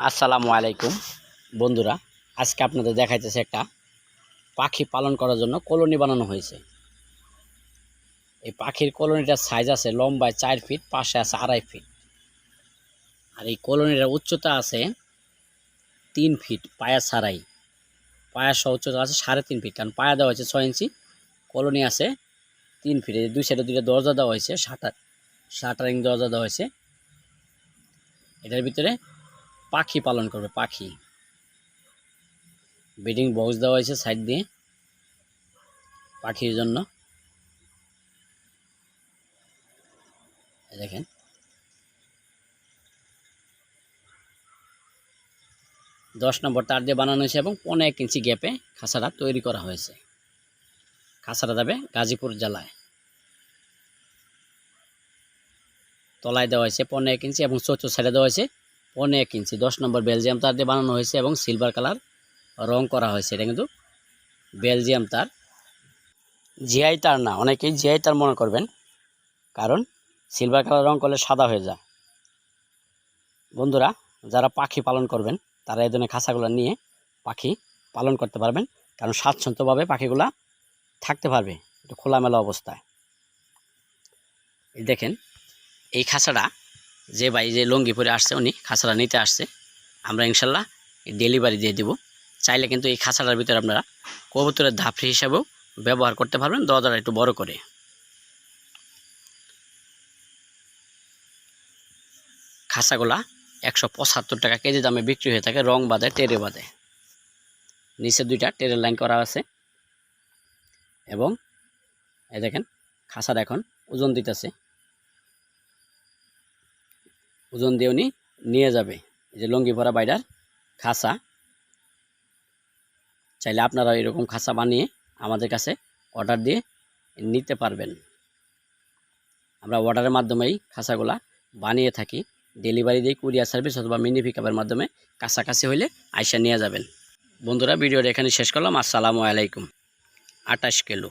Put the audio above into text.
আসসালামু আলাইকুম বন্ধুরা, আজকে আপনাদের দেখাইতেছে একটা পাখি পালন করার জন্য কলোনি বানানো হয়েছে। এই পাখির কলোনিটার সাইজ আছে লম্বায় 4 ফিট, পাশে আছে 2.5 ফিট। আর এই কলোনিটার উচ্চতা আছে 3 ফিট, পায়া ছাড়াই। পায়া সহ উচ্চতা আছে 3.5 ফিট, কারণ পায়া দেওয়া হয়েছে 6 ইঞ্চি। কলোনি আছে 3 ফিট। দুই সাইডে দুইটা দরজা দেওয়া হয়েছে, শাটারিং দরজা দেওয়া হয়েছে। এটার ভিতরে পাখি পালন করবে। পাখি ব্রিডিং বক্স দেওয়া হয়েছে সাইড দিয়ে পাখির জন্য। দেখেন, 10 নম্বর তার দিয়ে বানানো হয়েছে এবং 1.5 ইঞ্চি গ্যাপে খাঁচাটা তৈরি করা হয়েছে। খাঁচাটা যাবে গাজীপুর জেলায়। তলায় দেওয়া হয়েছে 1.5 ইঞ্চি এবং চতুর্থ সাইডে দেওয়া হয়েছে 1.5 ইঞ্চি। 10 নম্বর বেলজিয়াম তার দিয়ে বানানো হয়েছে এবং সিলভার কালার রং করা হয়েছে। এটা কিন্তু বেলজিয়াম তার, জিআই তার না। অনেকেই জিআই তার মনে করবেন, কারণ সিলভার কালার রং করলে সাদা হয়ে যায়। বন্ধুরা, যারা পাখি পালন করবেন তারা এই ধরনের খাঁচাগুলো নিয়ে পাখি পালন করতে পারবেন, কারণ স্বাচ্ছন্দ্যভাবে পাখিগুলা থাকতে পারবে একটু খোলামেলা অবস্থায়। দেখেন, এই খাঁচাটা যে ভাই যে লঙ্গি পরে আসছে, উনি খাঁচাটা নিতে আসছে। আমরা ইনশাল্লাহ ডেলিভারি দিয়ে দিব। চাইলে কিন্তু এই খাঁচাটার ভিতরে আপনারা কবুতরের ধাপড়ি হিসাবেও ব্যবহার করতে পারবেন, দরজাটা একটু বড় করে। খাঁচাগুলা 175 টাকা কেজি দামে বিক্রি হয়ে থাকে, রং বাদে টেরে বাদে। নিচে 2টা টেরের লাইন করা আছে এবং এই দেখেন খাঁচাটা এখন ওজন দিতেছে। ওজন দিয়ে উনি নিয়ে যাবে। এই যে লঙ্গি ভরা বাইডার খাঁচা। চাইলে আপনারা এরকম খাঁচা বানিয়ে আমাদের কাছে অর্ডার দিয়ে নিতে পারবেন। আমরা অর্ডারের মাধ্যমেই খাঁচাগুলা বানিয়ে থাকি। ডেলিভারি দিয়ে কুরিয়ার সার্ভিস অথবা মিনি পিকআপের মাধ্যমে কাছাকাছি হইলে আইসা নিয়ে যাবেন। বন্ধুরা, ভিডিওটা এখানে শেষ করলাম। আসসালামু আলাইকুম। 28 কিলো।